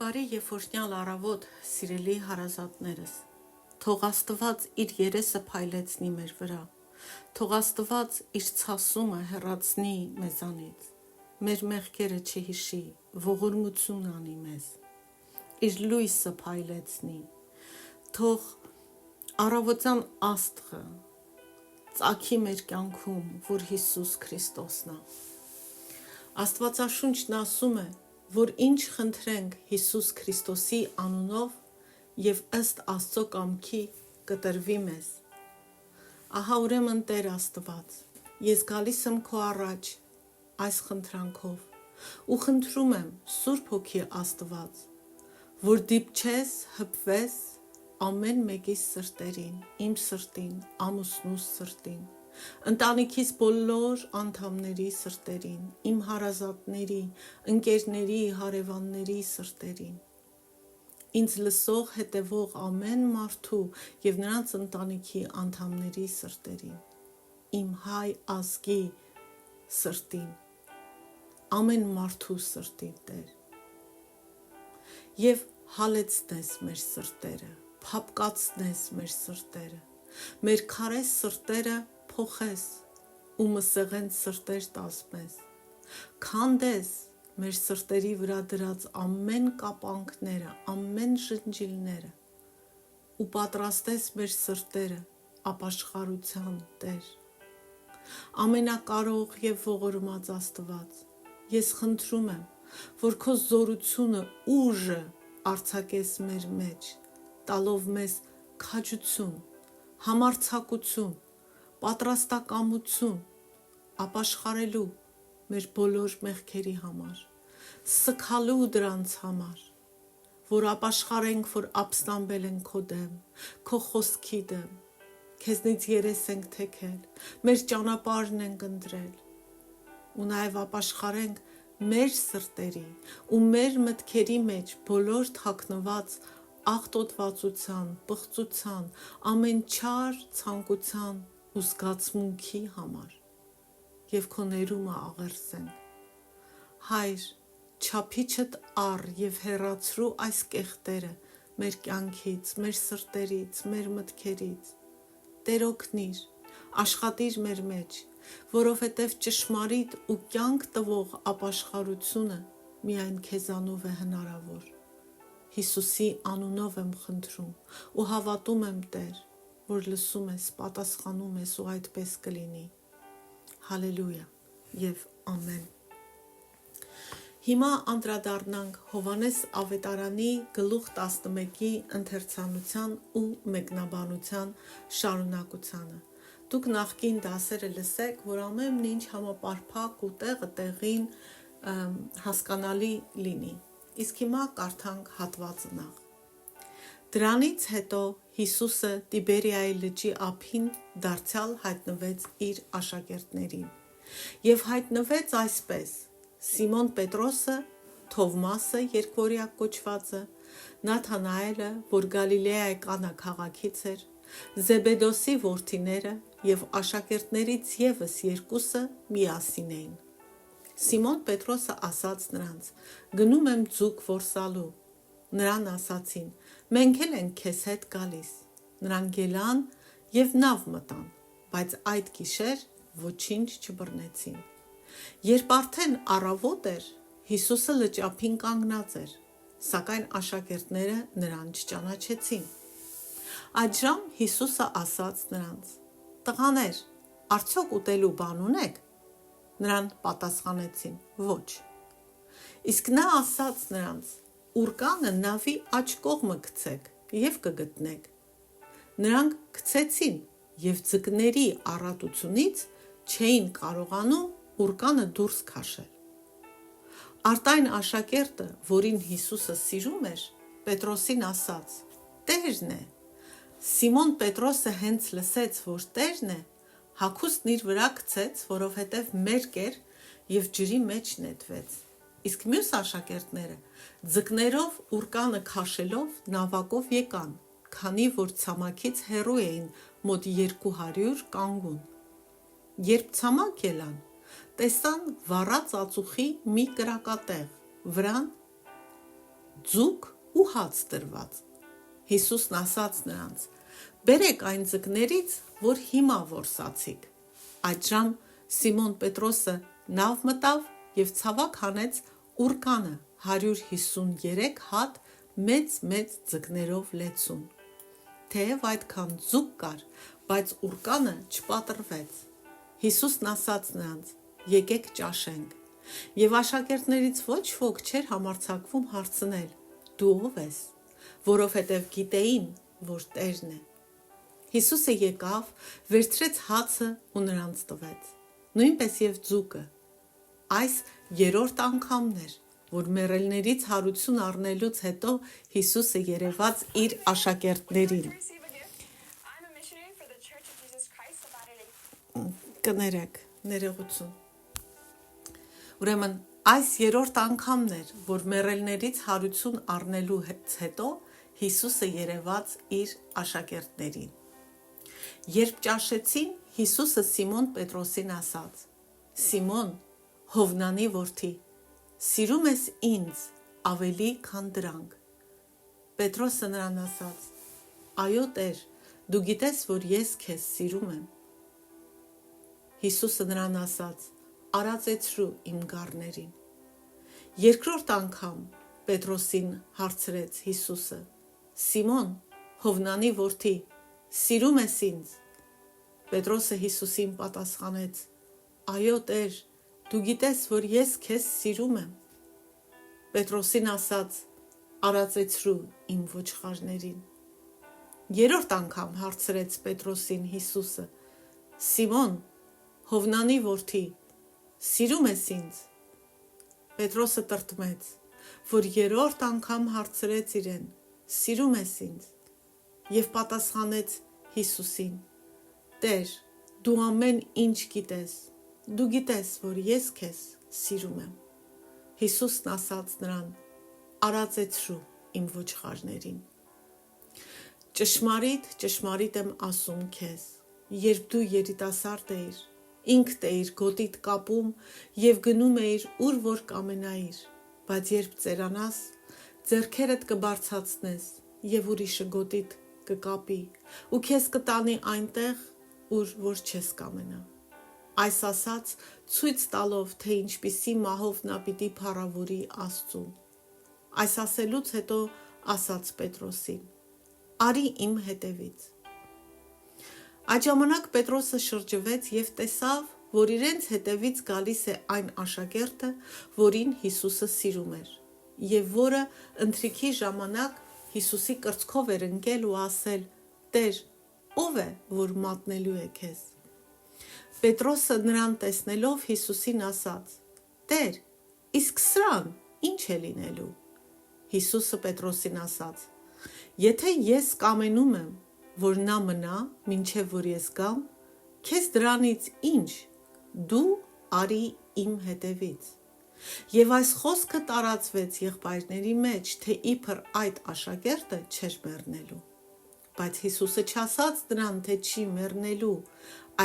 Բարի եւ օրհնյալ առավոտ, սիրելի հարազատներս։ Թող Աստված իր երեսը փայլեցնի մեր վրա։ Թող Աստված իր ցասումը հեռացնի մեզանից։ Մեր մեղքերը չհիշի, ողորմություն անի մեզ։ Իր լույսը փայլեցնի։ Թող առավոտյան աստղը ծագի մեր կյանքում, որ Հիսուս Քրիստոսն է։ Աստվածաշունչն ասում է, որ ինչ խնդրենք Հիսուս Քրիստոսի անունով և ըստ Աստծո կամքի կտրվի մեզ։ Ահա ուրեմն Տեր Աստված, ես գալիս եմ քո առաջ այս խնդրանքով ու խնդրում եմ Սուրբ Հոգի Աստված, որ դիպչես, հպվես ամեն մեկի սրտերին, իմ սրտին, ամուսնուս սրտին, ընտանիքիս բոլոր անդամների սրտերին, իմ հարազատների, ընկերների, հարևանների սրտերին, ինձ լսող, հետևող ամեն մարդու և նրանց ընտանիքի անդամների սրտերին, իմ հայ ազգի սրտին, ամեն մարդու սրտին, Տեր, և հալեցնես մեր սրտերը, փափկացնես մեր սրտերը, մեր քարե սրտերը փոխես ու մսեղեն սրտեր տաս մեզ, քանդես մեր սրտերի վրա դրած ամեն կապանքները, ամեն շնջիլները ու պատրաստես մեր սրտերը ապաշխարության, Տեր։ Ամենակարող և ողորմած Աստված, ես խնդրում եմ, որ քո զորությունը, ուժը արձակես մեր մեջ, տալով մեզ քաջություն, համարձակություն, պատրաստակամություն ապաշխարելու մեր բոլոր մեղքերի համար, սգալու դրանց համար, որ ապաշխարենք, որ ապստամբել ենք քո դեմ, քո խոսքի դեմ, քեզնից երես ենք թեքել, մեր ճանապարհն ենք ընտրել ու նաև ապաշխարենք մեր սրտերի ու մեր մտքերի մեջ բոլոր թաքնված աղտոտվածության, պղծության, ամեն չար ցանկության ու զգացմունքի համար և քո ներումը աղերսենք։ Հայր, չափիչդ առ և հեռացրու այս կեղտերը մեր կյանքից, մեր սրտերից, մեր մտքերից։ Տեր օգնիր, աշխատիր մեր մեջ, որովհետև ճշմարիտ ու կյանք տվող ապաշխարությունը միայն քեզանով է հնարավոր։ Հիսուսի անունով եմ խնդրում ու հավատում եմ, Տեր, որ լսում ես, պատասխանում ես ու այդպես կլինի։ Հալելույա և ամեն։ Հիմա անդրադառնանք Հովհաննես Ավետարանի գլուխ 11-ի ընթերցանության ու մեկնաբանության շարունակությանը։ Դուք նախկին դասերը լսեք, որ ամեն ինչ համապարփակ ու տեղը տեղին հասկանալի լինի։ Իսկ հիմա կարդանք հատվածը նախ։ Դրանից հետո Հիսուսը Տիբերիայի լճի ափին դարձյալ հայտնվեց իր աշակերտներին և հայտնվեց այսպես. Սիմոն Պետրոսը, Թովմասը երկվորյակ կոչվածը, Նաթանայելը, որ Գալիլեայի Կանա քաղաքից էր, Զեբեդոսի որդիները և աշակերտներից ևս երկուսը միասին էին։ Սիմոն Պետրոսը ասաց նրանց. գնում եմ ձուկ որսալու։ Նրան ասացին. մենք էլ ենք քեզ հետ գալիս։ Նրանք ելան և նավ մտան, բայց այդ գիշեր ոչինչ չբռնեցին։ Երբ արդեն առավոտ էր, Հիսուսը լճափին կանգնած էր, սակայն աշակերտները նրան չճանաչեցին։ Այդժամ Հիսուսը ասաց նրանց. տղաներ, արդյոք ուտելու բան ունեք։ Նրան պատասխանեցին. ոչ։ Իսկ նա ասաց նրանց. ուռկանը նավի աջ կողմը գցեք և կգտնեք։ Նրանք գցեցին և ձկների առատությունից չէին կարողանում ուռկանը դուրս քաշել։ Արտային աշակերտը, որին Հիսուսը սիրում էր, Պետրոսին ասաց. Տերն է։ Սիմոն Պետրոսը հենց լսեց, որ Տերն է, հագուստն իր վրա գցեց, որովհետև մերկ էր և ջրի մեջ նետվեց։ Իսկ մյուս աշակերտները ձկներով ուռկանը քաշելով նավակով եկան, քանի որ ցամաքից հեռու էին մոտ 200 կանգուն։ Երբ ցամաք ելան, տեսան վառած ածուխի մի կրակատեղ, վրան ձուկ ու հաց տրված։ Հիսուսն ասաց նրանց. «Բերեք այն ձկներից, որ հիմա որսացիք»։ Այդժամ Սիմոն Պետրոսը նավ մտավ և ցավաք հանեց ուռկանը 153 հատ մեծ ձկներով լեցուն։ Թեև այդքան ձուկ կար, բայց ուռկանը չպատրվեց։ Հիսուսն ասաց նրանց. «Եկեք ճաշենք»։ Եվ աշակերտներից ոչ ոք չէր համարձակվում հարցնել. «Դու ով ես», որովհետև գիտեին, որ Տերն է։ Հիսուսը եկավ, վերցրեց հացը ու նրանց տվեց, նույնպես և ձուկը։ Այս երրորդ անգամն էր, որ մեռելներից հարություն առնելուց հետո Հիսուսը երևաց իր աշակերտներին։ Կներեք, ներողություն։ Ուրեմն այս երրորդ անգամն էր, որ մեռելներից հարություն առնելուց հետո Հիսուսը երևաց իր աշակերտներին։ Երբ ճաշեցին, Հիսուսը Սիմոն Պետրոսին ասաց. «Սիմոն, Հովնանի որդի, սիրում ես ինձ ավելի, քան դրանք»։ Պետրոսը նրան ասաց. «Այո, Տեր, դու գիտես, որ ես քեզ սիրում եմ»։ Հիսուսը նրան ասաց. «Արածեցրու իմ գառներին»։ Երկրորդ անգամ Պետրոսին հարցրեց Հիսուսը. «Սիմոն, Հովնանի որդի, սիրում ես ինձ»։ Պետրոսը Հիսուսին պատասխանեց. «Այո, Տեր, դու գիտես, որ ես քեզ սիրում եմ»։ Պետրոսին ասաց. «Արածեցրու իմ ոչխարներին»։ Երրորդ անգամ հարցրեց Պետրոսին Հիսուսը. «Սիմոն, Հովնանի որդի, սիրում ես ինձ»։ Պետրոսը տրտմեց, որ երրորդ անգամ հարցրեց իրեն. «Սիրում ես ինձ»։ Եվ պատասխանեց Հիսուսին. «Տեր, դու ամեն ինչ գիտես, դու գիտես, որ ես քեզ սիրում եմ»։ Հիսուսն ասաց նրան. «Արածեցրու իմ ոչխարներին»։ Ճշմարիտ, ճշմարիտ եմ ասում քեզ, երբ դու երիտասարդ էիր, ինքդ էիր գոտիդ կապում և գնում էիր, ուր որ կամենայիր, բայց երբ ծերանաս, ձեռքերդ կբարձրացնես և ուրիշը գոտիդ կկապի ու քեզ կտանի այնտեղ, ուր որ չես կամենա։ Այս ասաց, ցույց տալով, թե ինչպիսի մահով նա պիտի փառավորի Աստծուն։ Այս ասելուց հետո ասաց Պետրոսին. «Արի իմ հետևից»։ Այդ ժամանակ Պետրոսը շրջվեց և տեսավ, որ իրենց հետևից գալիս է այն աշակերտը, որին Հիսուսը սիրում էր, և որը ընթրիքի ժամանակ Հիսուսի կրծքով էր ընկել ու ասել. «Տեր, ո՞վ է, որ մատնելու է քեզ»։ Պետրոսը նրան տեսնելով Հիսուսին ասաց. «Տեր, իսկ սրան ի՞նչ է լինելու»։ Հիսուսը Պետրոսին ասաց. «Եթե ես կամենում եմ, որ նա մնա, մինչև որ ես գամ, քեզ դրանից ի՞նչ, դու արի իմ հետևից»։ Եվ այս խոսքը տարածվեց եղբայրների մեջ, թե իբր այդ աշակերտը չէր մեռնելու։ Բայց Հիսուսը չասաց նրան, թե չի մեռնելու,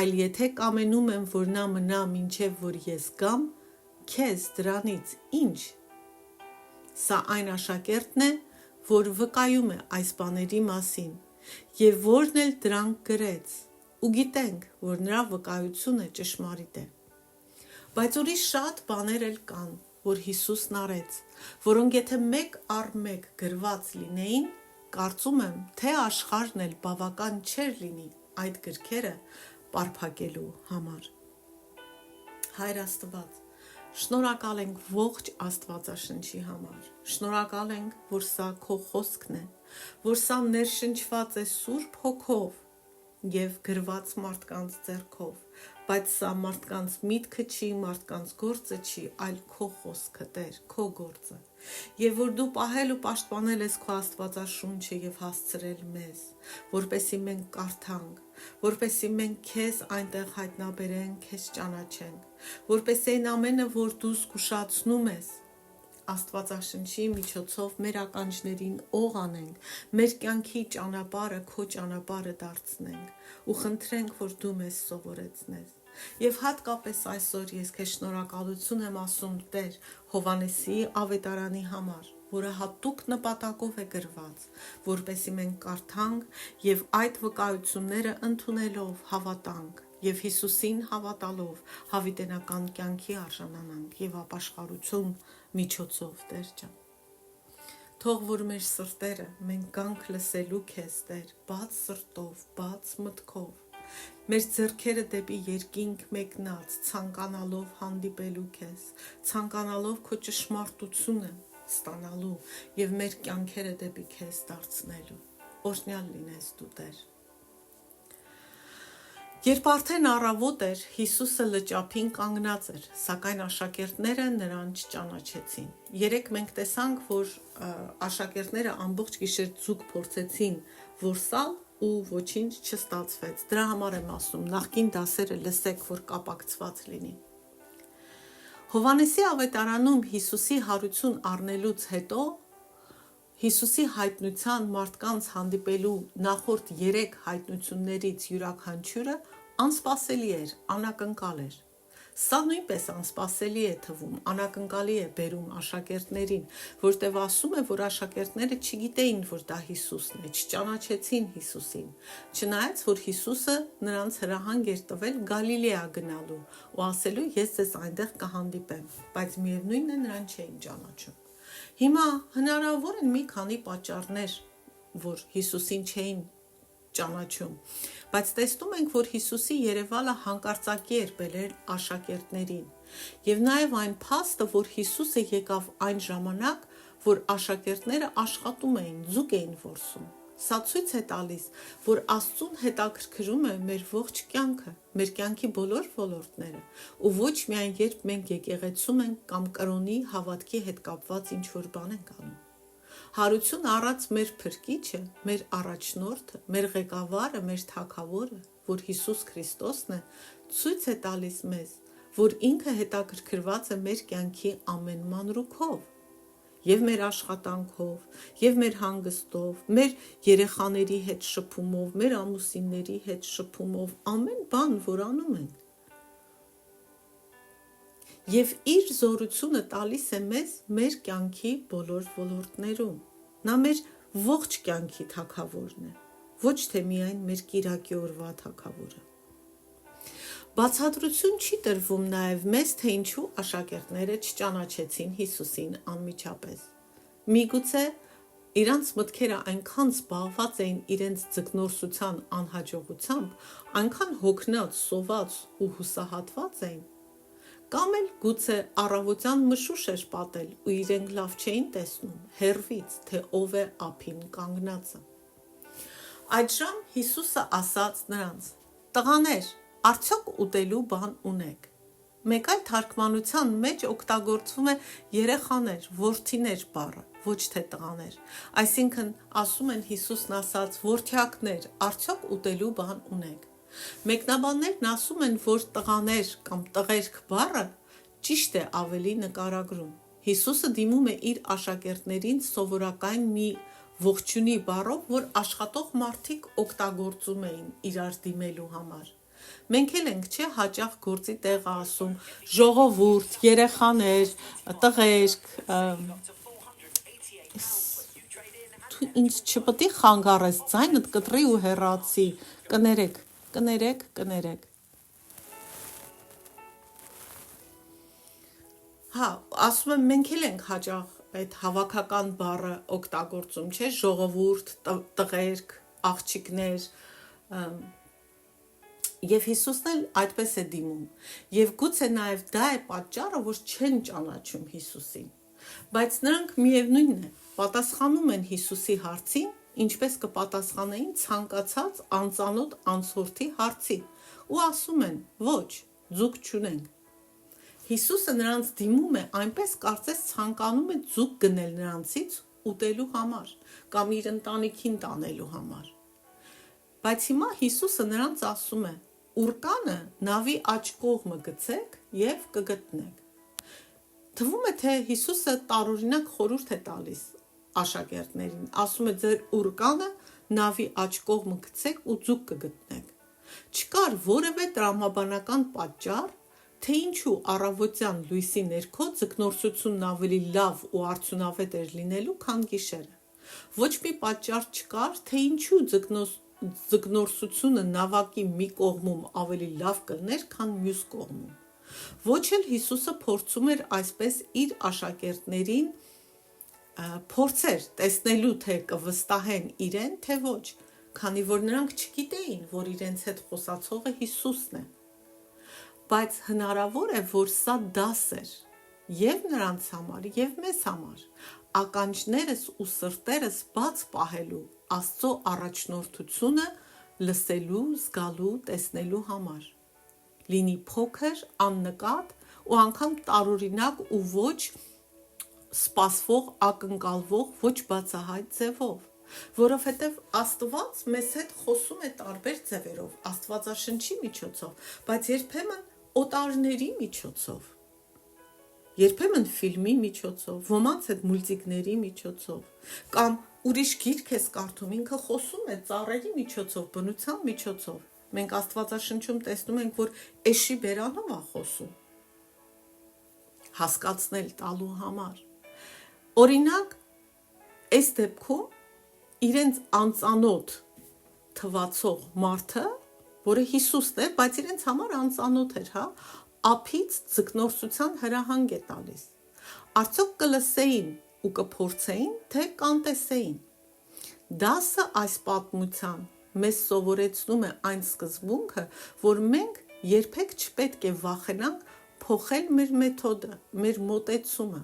այլ եթե կամենում եմ, որ նա մնա, մինչև որ ես գամ, քեզ դրանից ի՞նչ։ Սա այն աշակերտն է, որ վկայում է այս բաների մասին, և որն էլ դրանք գրեց, ու գիտենք, որ նրա վկայությունը ճշմարիտ է։ Բայց ուրիշ շատ բաներ էլ կան, որ Հիսուսն արեց, որոնք եթե մեկ առ մեկ գրված լինեին, կարծում եմ, թե աշխարհն էլ բավական չէր լինի այդ գրքերը պարփակելու համար։ Հայր Աստված, շնորհակալ ենք ողջ Աստվածաշնչի համար։ Շնորհակալ ենք, որ սա քո խոսքն է, որ սա ներշնչված է Սուրբ Հոգով և գրված մարդկանց ձեռքով, բայց սա մարդկանց միտքը չի, մարդկանց գործը չի, այլ քո խոսքը, Տեր, քո գործը։ Եվ որ դու պահել ու պաշտպանել ես քո Աստվածաշունչը և հասցրել մեզ, որպեսզի մենք կարդանք, որպեսզի մենք քեզ այնտեղ հայտնաբերենք, քեզ ճանաչենք, որպեսզի այն ամենը, որ դու զգուշացնում ես, Աստվածաշնչի միջոցով մեր ականջներին օղ անենք, մեր կյանքի ճանապարհը քո ճանապարհը դարձնենք ու խնդրենք, որ դու մեզ սովորեցնես։ Եվ հատկապես այսօր ես քեզ շնորհակալություն եմ ասում, Տեր, Հովհաննեսի ավետարանի համար, որը հատուկ նպատակով է գրված, որպեսզի մենք կարդանք եւ այդ վկայությունները ընդունելով հավատանք եւ Հիսուսին հավատալով հավիտենական կյանքի արժանանանք եւ ապաշխարություն միջոցով Տեր ջան։ Թող որ մեր սրտերը մենք գանք լսելու քեզ Տեր, բաց սրտով, բաց մտքով, մեր ձեռքերը դեպի երկինք մեկնած, ցանկանալով հանդիպելու քեզ, ցանկանալով քո ճշմարտությունը ստանալու եւ մեր կյանքերը դեպի քեզ դարձնելու։ Օրհնյալ լինես դու Տեր։ Երբ արդեն առավոտ էր, Հիսուսը լճափին կանգնած էր, սակայն աշակերտները նրան չճանաչեցին։ Երեկ մենք տեսանք, որ աշակերտները ամբողջ գիշեր ձուկ փորձեցին որսալ ու ոչինչ չստացվեց։ Դրա համար եմ ասում, նախկին դասերը լսեք, որ կապակցված լինի։ Հովհաննեսի ավետարանում Հիսուսի հարություն առնելուց հետո Հիսուսի հայտնության մարդկանց հանդիպելու նախորդ 3 հայտնություններից յուրաքանչյուրը անսպասելի էր, անակնկալ էր։ Սա նույնպես անսպասելի է թվում, անակնկալի է բերում աշակերտներին, որտեղ ասում է, որ աշակերտները չգիտեին, որ դա Հիսուսն է, չճանաչեցին Հիսուսին, չնայած, որ Հիսուսը նրանց հրահանգ էր տվել Գալիլեա գնալու ու ասելու ես ձեզ այնտեղ կհանդիպեմ, բայց միևնույնն է նրան չէին ճանաչում։ Հիմա հնարավոր են մի քանի պատճառներ, որ Հիսուսին չէին ճանաչում, բայց տեսնում ենք, որ Հիսուսի երևալը հանկարծակի էր բերել աշակերտներին, եւ նաեւ այն փաստը, որ Հիսուսը եկավ այն ժամանակ, որ աշակերտները աշխատում էին, ձուկ էին որսում։ Սա ցույց է տալիս, որ Աստծուն հետաքրքրում է մեր ողջ կյանքը, մեր կյանքի բոլոր ոլորտները, ու ոչ միայն երբ մենք եկեղեցում ենք կամ կրոնի հավատքի հետ կապված ինչ-որ բան ենք անում։ Հարություն առած մեր փրկիչը, մեր առաջնորդը, մեր ղեկավարը, մեր թագավորը, որ Հիսուս Քրիստոսն է, ցույց է տալիս մեզ, որ ինքը հետաքրքրված է մեր կյանքի ամեն մանրուքով, եւ մեր աշխատանքով, եւ մեր հանգստով, մեր երեխաների հետ շփումով, մեր ամուսինների հետ շփումով, ամեն բան, որ անում ենք։ Եվ իր զորությունը տալիս է մեզ մեր կյանքի բոլոր ոլորտներում։ Նա մեր ողջ կյանքի թագավորն է, ոչ թե միայն մեր կիրակի օրվա թագավորը։ Բացատրություն չի տրվում նաև մեզ, թե ինչու աշակերտները չճանաչեցին Հիսուսին անմիջապես։ Միգուցե իրանց մտքերը այնքան զբաղված էին իրենց ձգնորսության անհաջողությամբ, այնքան հոգնած, սոված ու հուսահատված էին, կամ էլ գուցե առավոտյան մշուշ էր պատել ու իրենք լավ չէին տեսնում հեռվից, թե ով է ափին կանգնածը։ Այդժամ Հիսուսը ասաց նրանց. «Տղաներ, արդյոք ուտելու բան ունեք»։ Մեկ այլ թարգմանության մեջ օգտագործվում է երեխաներ, որդիներ բառը, ոչ թե տղաներ։ Այսինքն ասում են Հիսուսն ասաց որդյակներ, արդյոք ուտելու բան ունեք։ Մեկնաբաններն ասում են, որ տղաներ կամ տղերք բառը ճիշտ է ավելի նկարագրում։ Հիսուսը դիմում է իր աշակերտներին սովորական մի ողջունի բառով, որ աշխատող մարդիկ օգտագործում էին իրար դիմելու համար։ Մենք էլ ենք, չէ, հաճախ գործի տեղը ասում ժողովուրդ, երեխաներ, տղերք, դու ինձ չպետք է խանգարես, ձայնդ կտրի ու հեռացի, կներեք։ Հա, ասում եմ, մենք էլ ենք հաճախ այդ հավաքական բառը օգտագործում, չէ, ժողովուրդ, տղերք, աղջիկներ, Եվ Հիսուսն էլ այդպես է դիմում, եւ գուցե նաեւ դա է պատճառը, որ չեն ճանաչում Հիսուսին, բայց նրանք միևնույնն է, պատասխանում են Հիսուսի հարցին, ինչպես կպատասխանեին ցանկացած անծանոթ անցորդի հարցին, ու ասում են. ոչ, ձուկ չունենք։ Հիսուսը նրանց դիմում է այնպես, կարծես ցանկանում է ձուկ գնել նրանցից ուտելու համար կամ իր ընտանիքին տանելու համար։ Բայց հիմա Հիսուսը նրանց ասում է. «Ուրկանը նավի աջ կողմը գցեք եւ կգտնեք»։ Թվում է, թե Հիսուսը տարօրինակ խորհուրդ է տալիս աշակերտներին, ասում է ձեր ուրկանը նավի աջ կողմը գցեք ու ձուկ կգտնեք։ Չկար որևէ տրամաբանական պատճառ թե ինչու առավոտյան լույսի ներքո ձկնորսությունն ավելի լավ ու արդյունավետ էր լինելու, քան գիշերը։ Ոչ մի պատճառ չկար, թե ինչու ձկնորսությունը նավակի մի կողմում ավելի լավ կլներ, քան մյուս կողմում։ Ոչ էլ Հիսուսը փորձում էր այսպես իր աշակերտներին փորձեր տեսնելու, թե կվստահեն իրեն, թե ոչ, քանի որ նրանք չգիտեին, որ իրենց հետ խոսացողը Հիսուսն է։ Բայց հնարավոր է, որ սա դաս էր և նրանց համար, և մեզ համար, ականջներս ու սրտերս բաց պահելու Աստծո առաջնորդությունը լսելու, զգալու, տեսնելու համար։ Լինի փոքր, աննկատ ու անգամ տարօրինակ ու ոչ սպասվող, ակնկալվող, ոչ բացահայտ ձևով, որովհետև Աստված մեզ հետ խոսում է տարբեր ձևերով, Աստվածաշնչի միջոցով, բայց երբեմն օտարների միջոցով, երբեմն ֆիլմի միջոցով, ոմանց հետ մուլտիկների միջոցով, կամ ուրիշ գիրք ես կարդում, ինքը խոսում է ծառերի միջոցով, բնության միջոցով։ Մենք Աստվածաշնչում տեսնում ենք, որ էշի բերանով է խոսում, հասկացնել տալու համար։ Օրինակ, այս դեպքում իրենց անծանոթ թվացող մարդը, որը Հիսուսն է, բայց իրենց համար անծանոթ էր, ափից ձկնորսության հրահանգ է տալիս։ Արդյոք կլսեին ու կփորձեին, թե կանտեսեին։ Դասը այս պատմության մեզ սովորեցնում է այն սկզբունքը, որ մենք երբեք չպետք է վախենանք փոխել մեր մեթոդը, մեր մոտեցումը։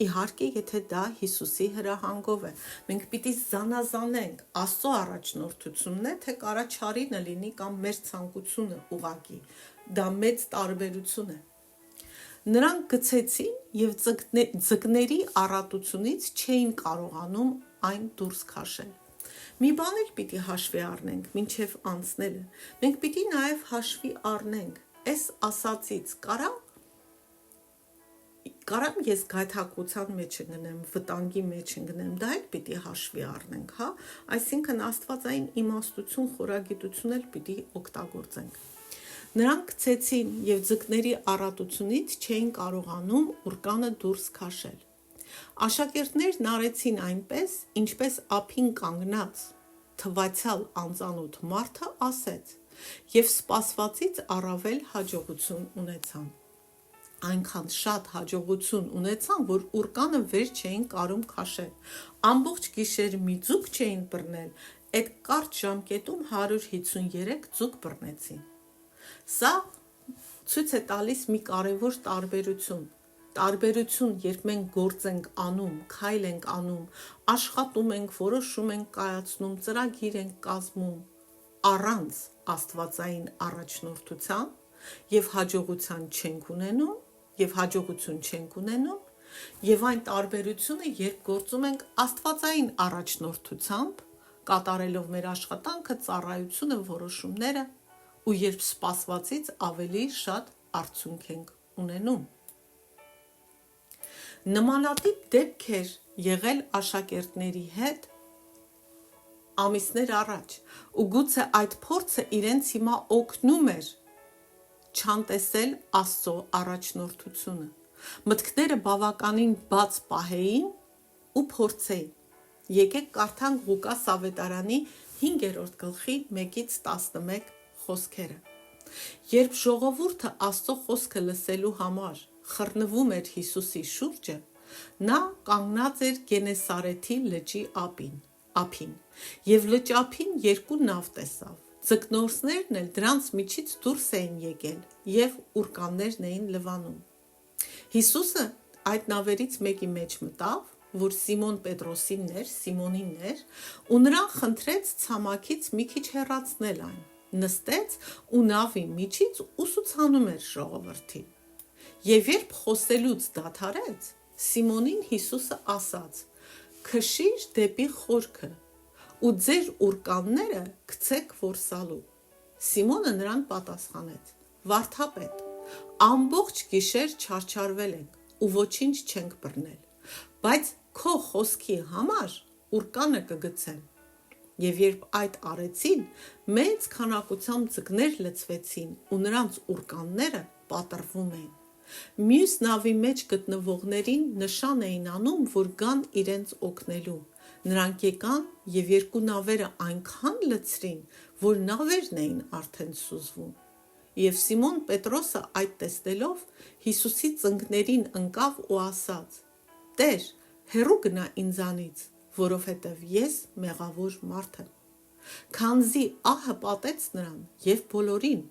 Իհարկե, եթե դա Հիսուսի հրահանգով է, մենք պիտի զանազանենք Աստծո առաջնորդությունն է, թե կառաջարինը լինի կամ մեր ցանկությունը ուղղակի, դա մեծ տարբերություն է։ Նրանք գցեցին և ձկների առատությունից չէին կարողանում այն դուրս քաշել։ Մի բան էլ պիտի հաշվի առնենք, մինչև անցնելը, մենք պիտի նաև հաշվի առնենք, այս ասածից կարամ ես գայթակղության մեջ ընկնեմ, վտանգի մեջ ընկնեմ, դա էլ պիտի հաշվի առնենք, այսինքն աստվածային իմաստություն, խորագիտություն էլ պիտի օգտագործենք։ Նրանք գցեցին և ձկների առատությունից չէին կարողանում ուռկանը դուրս քաշել։ Աշակերտներն արեցին այնպես, ինչպես ափին կանգնած թվացյալ անծանոթ մարդը ասեց, և սպասվածից առավել հաջողություն ունեցան։ Այնքան շատ հաջողություն ունեցան, որ ուռկանը վեր չէին կարում քաշել, ամբողջ գիշեր մի ձուկ չէին բռնել, այդ կարճ ժամկետում 153 ձուկ բռնեցին։ Սա ցույց է տալիս մի կարևոր տարբերություն, երբ մենք գործ ենք անում, քայլ ենք անում, աշխատում ենք, որոշում ենք կայացնում, ծրագիր ենք կազմում, առանց աստվածային առաջնորդության և հաջողություն չենք ունենում, և այն տարբերությունը, երբ գործում ենք աստվածային առաջնորդությամբ, կատարելով մեր աշխատանքը, ծառայությունը, որոշումները, ու երբ սպասվածից ավելի շատ արդյունք ենք ունենում։ Նմանատիպ դեպք էր եղել աշակերտների հետ ամիսներ առաջ, ու գուցե այդ փորձը իրենց հիմա օգնում էր չանտեսել Աստծո առաջնորդությունը։ Մտքները բավականին բաց պահեին ու փորձեին։ Եկեք կարդանք Ղուկաս ավետարանի 5-րդ գլխի 1-11 խոսքերը։ Երբ ժողովուրդը Աստծո խոսքը լսելու համար խռնվում էր Հիսուսի շուրջը, նա կանգնած էր Գենեսարեթի լճի ափին, և լճափին երկու նավ տեսավ։ Ձկնորսներն էլ դրանց միջից դուրս էին եկել և ուռկաններն էին լվանում։ Հիսուսը այդ նավերից մեկի մեջ մտավ, որ Սիմոն Պետրոսինն էր, ու նրան խնդրեց ցամաքից մի քիչ հեռացնել այն, նստեց ու նավի միջից ուսուցանում էր ժողովրդին։ Եվ երբ խոսելուց դադարեց, Սիմոնին Հիսուսը ասաց. «Քշիր դեպի խորքը ու ձեր ուռկանները գցեք որսալու»։ Սիմոնը նրան պատասխանեց. «Վարդապետ, ամբողջ գիշեր չարչարվել ենք ու ոչինչ չենք բռնել, բայց քո խոսքի համար ուռկանը կգցեմ»։ Եվ երբ այդ արեցին, մեծ քանակությամբ ձկներ լցվեցին ու նրանց ուռկանները պատռվում էին։ Մյուս նավի մեջ գտնվողներին նշան էին անում, որ գան իրենց օգնելու։ Նրանք եկան և երկու նավերը այնքան լցրին, որ նավերն էին արդեն սուզվում։ Եվ Սիմոն Պետրոսը այդ տեսնելով Հիսուսի ծնկներին ընկավ ու ասաց. «Տեր, հեռու գնա ինձանից, որովհետև ես մեղավոր մարդ եմ»։ Քանզի ահը պատեց նրան և բոլորին,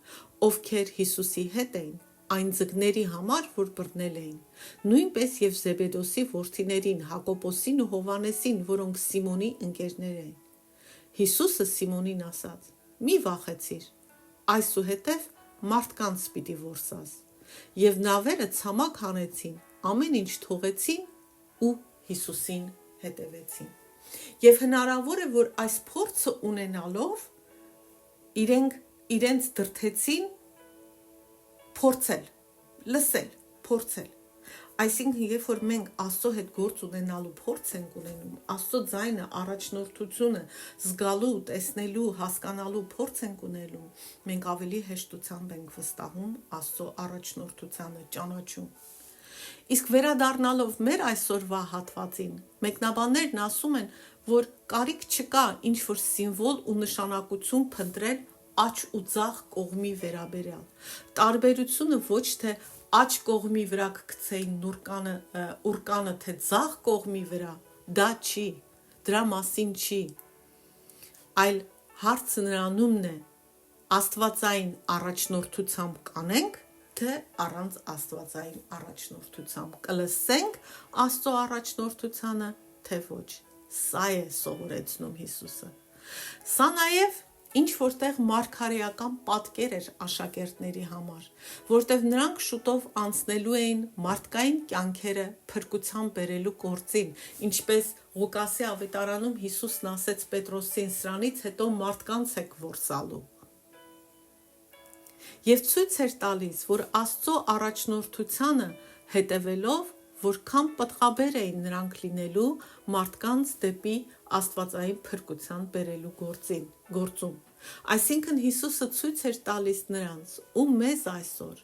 ովքեր Հիսուսի հետ էին, այն ձկների համար, որ բռնել էին, նույնպես և Զեբեդոսի որդիներին Հակոբոսին ու Հովհաննեսին, որոնք Սիմոնի ընկերներ էին։ Հիսուսը Սիմոնին ասաց. «Մի վախեցիր, այսուհետև մարդկանց պիտի որսաս»։ Եվ նավերը ցամաք հանեցին, ամեն ինչ թողեցին ու Հիսուսին հետևեցին։ Եվ հնարավոր է, որ այս փորձը ունենալով իրենց դրդեցին փորձել, լսել, փորձել։ Այսինքն, երբ որ մենք Աստծո հետ գործ ունենալու փորձ ենք ունենում, Աստծո ձայնը, առաջնորդությունը զգալու, տեսնելու, հասկանալու փորձ ենք ունենում, մենք ավելի հեշտությամբ ենք վստահում Աստծո առաջնորդությանը, ճանաչում։ Իսկ վերադառնալով մեր այսօրվա հատվածին, մեկնաբաններն ասում են, որ կարիք չկա ինչ-որ սիմվոլ ու նշանակություն փնտրել աջ ու ձախ կողմի վերաբերյալ։ Տարբերությունը ոչ թե աջ կողմի վրա կգցեին ուրկանը, թե ձախ կողմի վրա, դա չի, դրա մասին չի, այլ հարցը նրանումն է, աստվածային առաջնորդությամբ կանենք, թե առանց աստվածային առաջնորդությամբ կլսենք Աստծո առաջնորդությանը, թե ոչ։ Սա է սովորեցնում Հիսուսը։ Սա նաև ինչ որտեղ մարգարեական պատկեր էր աշակերտների համար, որտեղ նրանք շուտով անցնելու էին մարդկային կյանքերը փրկության բերելու գործին, ինչպես Ղուկասի ավետարանում Հիսուսն ասեց Պետրոսին, սրանից հետո մարդկանց եք որսալու։ Եվ ցույց էր տալիս, որ Աստծո առաջնորդությանը հետևելով, որքան պտղաբեր էին նրանք լինելու մարդկանց դեպի աստվածային փրկության բերելու գործում։ Այսինքն Հիսուսը ցույց էր տալիս նրանց ու մեզ այսօր,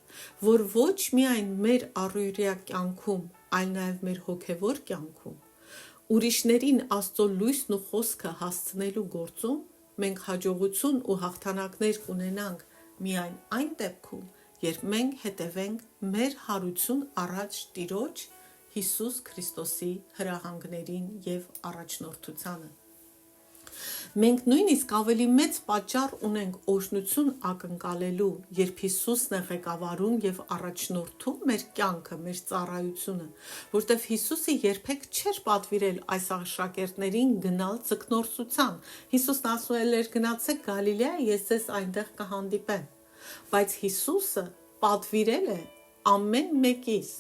որ ոչ միայն մեր առօրյա կյանքում, այլ նաև մեր հոգևոր կյանքում, ուրիշներին Աստծո լույսն ու խոսքը հասցնելու գործում մենք հաջողություն ու հաղթանակներ կունենանք միայն այն դեպքում, երբ մենք հետևենք մեր հարություն առաջ Տիրոջ Հիսուս Քրիստոսի հրահանգներին և առաջնորդությանը։ Մենք նույնիսկ ավելի մեծ պատճառ ունենք օրհնություն ակնկալելու, երբ Հիսուսն է ղեկավարում և առաջնորդում մեր կյանքը, մեր ծառայությունը, որտեղ Հիսուսը երբեք չէր պատվիրել այս աշակերտներին գնալ ձկնորսության։ Հիսուսն ասել էր գնացեք Գալիլեա, ես ձեզ այնտեղ կհանդիպեմ։ Բայց Հիսուսը պատվիրել է ամեն մեկիս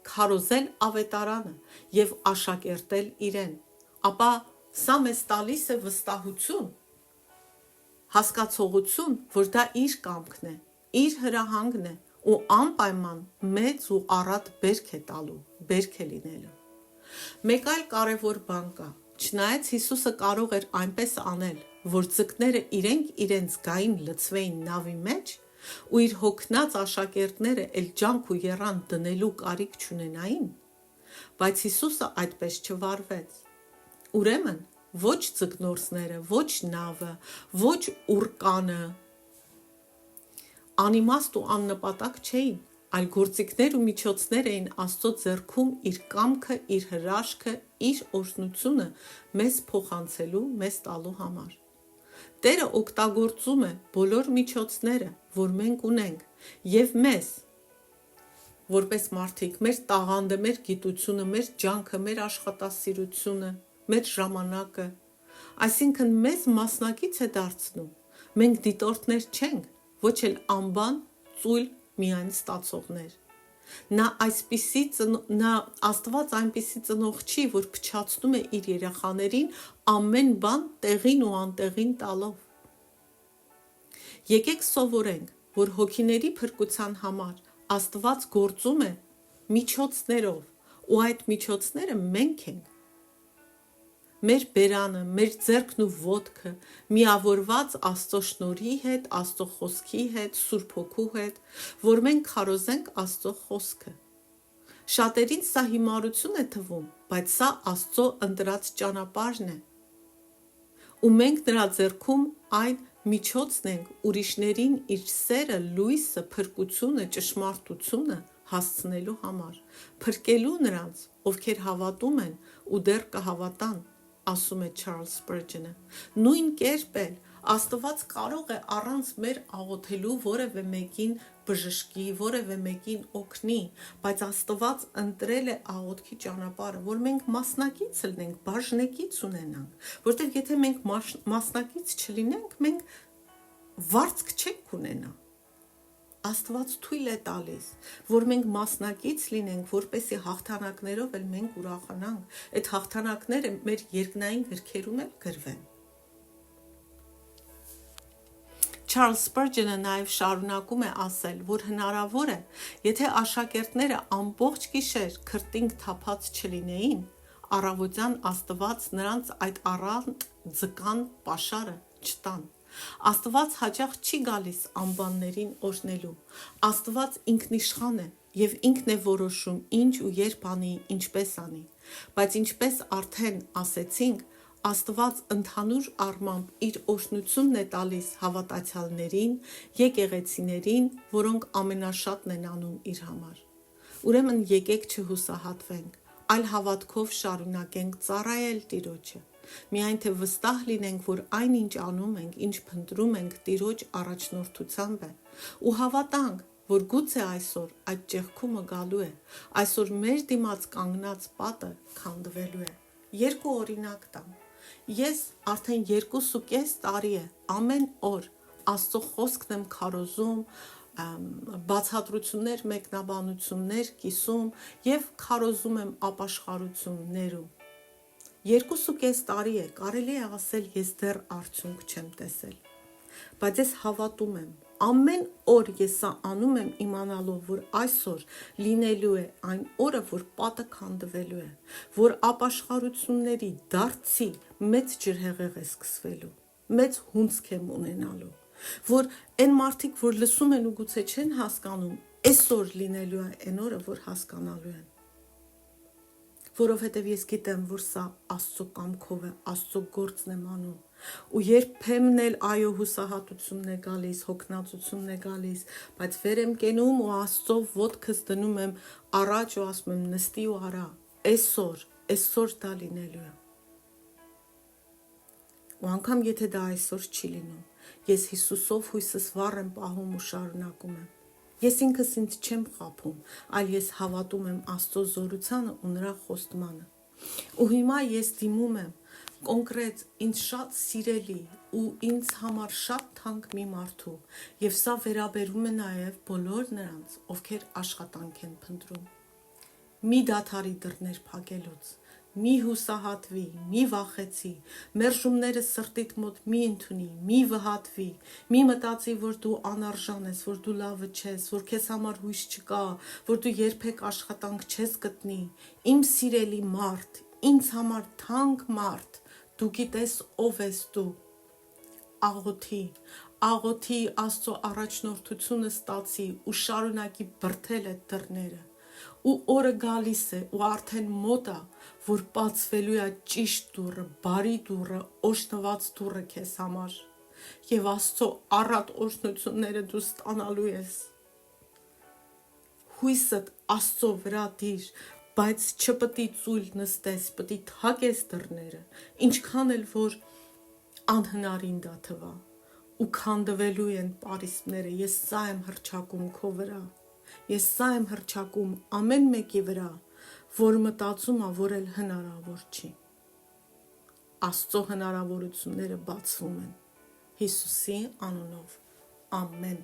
քարոզել ավետարանը և աշակերտել իրեն, ապա սա մեզ տալիս է վստահություն, հասկացողություն, որ դա իր կամքն է, իր հրահանգն է ու անպայման մեծ ու առատ բերք է տալու, բերք է լինելու։ Մեկ այլ կարևոր բան կա, չնայած Հիսուսը կարող էր այնպես անել, որ ձկները իրենց գային լցվեին նավի մեջ ու իր հոգնած աշակերտները էլ ջանք ու եռան դնելու կարիք չունենային, բայց Հիսուսը այդպես չվարվեց։ Ուրեմն ոչ ձկնորսները, ոչ նավը, ոչ ուրկանը անիմաստ ու աննպատակ չէին, այլ գործիքներ ու միջոցներ էին Աստծո ձեռքում իր կամքը, իր հրաշքը, իր օրհնությունը մեզ փոխանցելու, մեզ տալու համար։ Տերը օգտագործում է բոլոր միջոցները, որ մենք ունենք, և մեզ, որպես մարդիկ, մեր տաղանդը, մեր գիտությունը, մեր ջանքը, մեր աշխատասիրությունը, մեր ժամանակը, այսինքն մեզ մասնակից է դարձնում։ Մենք դիտորդներ չենք, ոչ էլ անբան, ծույլ միայն ստացողներ։ Նա Աստված այնպիսի ծնող չի, որ փչացնում է իր երեխաներին ամեն բան տեղին ու անտեղին տալով։ Եկեք սովորենք, որ հոգիների փրկության համար Աստված գործում է միջոցներով, ու այդ միջոցները մենք ենք։ մեր բերանը, մեր ձեռքն ու ոտքը միավորված Աստծո շնորհի հետ, Աստծո խոսքի հետ, Սուրբ Հոգու հետ, որ մենք քարոզենք Աստծո խոսքը։ Շատերին սա հիմարություն է թվում, բայց սա Աստծո ընտրած ճանապարհն է։ Ու մենք նրա ձեռքում այն միջոցն ենք ուրիշներին իր սերը, լույսը, փրկությունը, ճշմարտությունը հասցնելու համար, փրկելու նրանց, ովքեր հավատում են ու դեռ կհավատան, ասում է Չարլզ Սպըրջենը։ Նույն կերպ էլ Աստված կարող է առանց մեր աղոթելու որևէ մեկին բժշկի, որևէ մեկին օգնի, բայց Աստված ընտրել է աղոթքի ճանապարհը, որ մենք մասնակից լինենք, բաժնեկից ունենանք, որտեղ եթե մենք մասնակից չլինենք, մենք վարձք չենք ունենա։ Աստված թույլ է տալիս, որ մենք մասնակից լինենք, որպեսզի հաղթանակներով էլ մենք ուրախանանք, այդ հաղթանակները մեր երկնային գրքերում էլ գրվեն։ Չարլզ Սպըրջենը նաև շարունակում է ասել, որ հնարավոր է, եթե աշակերտները ամբողջ գիշեր քրտինք թափած չլինեին, առավոտյան Աստված նրանց այդ առանց ձկան պաշարը չտան։ Աստված հաճախ չի գալիս անբաններին օրհնելու։ Աստված ինքնիշխան է եւ ինքն է որոշում ինչ ու երբ անի, ինչպես անի։ Բայց ինչպես արդեն ասեցինք, Աստված ընդհանուր առմամբ իր օրհնությունն է տալիս հավատացյալներին, եկեղեցիներին, որոնք ամենաշատն են անում իր համար։ Ուրեմն եկեք չհուսահատվենք, այլ հավատքով շարունակենք ծառայել Տիրոջը։ Միայն թե վստահ լինենք, որ այն ինչ անում ենք, ինչ փնտրում ենք, Տիրոջ առաջնորդությամբ է, ու հավատանք, որ գուցե այսօր այդ ճեղքումը գալու է, այսօր մեր դիմաց կանգնած պատը քանդվելու է։ Երկու օրինակ տամ։ Ես արդեն 2.5 տարի է ամեն օր Աստծո խոսքն եմ քարոզում, բացատրություններ, մեկնաբանություններ կիսում եւ քարոզում եմ ապաշխարություններում։ 2.5 տարի է, կարելի է ասել, ես դեռ արդյունք չեմ տեսել, բայց ես հավատում եմ, ամեն օր ես սա անում եմ իմանալով, որ այսօր լինելու է այն օրը, որ պատը քանդվելու է, որ ապաշխարությունների դարձի մեծ ջրհեղեղ է սկսվելու, մեծ հունձք եմ ունենալու, որ այն մարդիկ, որ լսում են ու գուցե չեն հասկանում, այսօր լինելու է այն օրը, որ հասկանալու են։ Որովհետև ես գիտեմ, որ սա Աստծո կամքով է, Աստծո գործն եմ անում։ Ու երբեմն էլ այո հուսահատությունն է գալիս, հոգնածությունն է գալիս, բայց վեր եմ կենում ու Աստծո ոտքս դնում եմ առաջ ու ասում եմ նստի ու արա, այսօր դա լինելու է։ Ու անգամ եթե դա այսօր չի լինում, ես Հիսուսով հույսս վառ եմ պահում ու շարունակում եմ։ Ես ինքս ինձ չեմ խաբում, այլ ես հավատում եմ Աստծո զորությանը ու նրա խոստմանը։ Ու հիմա ես դիմում եմ կոնկրետ ինձ շատ սիրելի ու ինձ համար շատ թանկ մի մարդու, եւ սա վերաբերում է նաեւ բոլոր նրանց, ովքեր աշխատանք են փնտրում։ Մի դադարի դռներ փակելուց, մի հուսահատվի, մի վախեցի, մերժումները սրտիդ մոտ մի ընդունի, մի վհատվի, մի մտածի, որ դու անարժան ես, որ դու լավը չես, որ քեզ համար հույս չկա, որ դու երբեք աշխատանք չես գտնի։ Իմ սիրելի մարդ, ինձ համար թանկ մարդ, դու գիտես ով ես դու։ Աղոթի Աստծո առաջնորդությունը ստացի ու շարունակի բրդել այդ դռները։ Ու օրը գալիս է ու արդեն մոտ է, որ բացվելու է ճիշտ դուռը, բարի դուռը, օրհնված դուռը քեզ համար։ Եվ Աստծո առատ օրհնությունները դու ստանալու ես։ Հույսդ Աստծո վրա դիր, բայց չպետք է ծույլ նստես, պետք է թակես դռները, ինչքան էլ որ անհնարին դա թվա։ Ու քանդվելու են պարիսպները, ես սա եմ հռչակում քո վրա։ Ես սա եմ հռչակում ամեն մեկի վրա, որ մտածում է, որ էլ հնարավոր չի։ Աստծո հնարավորությունները բացվում են։ Հիսուսի անունով։ Ամեն։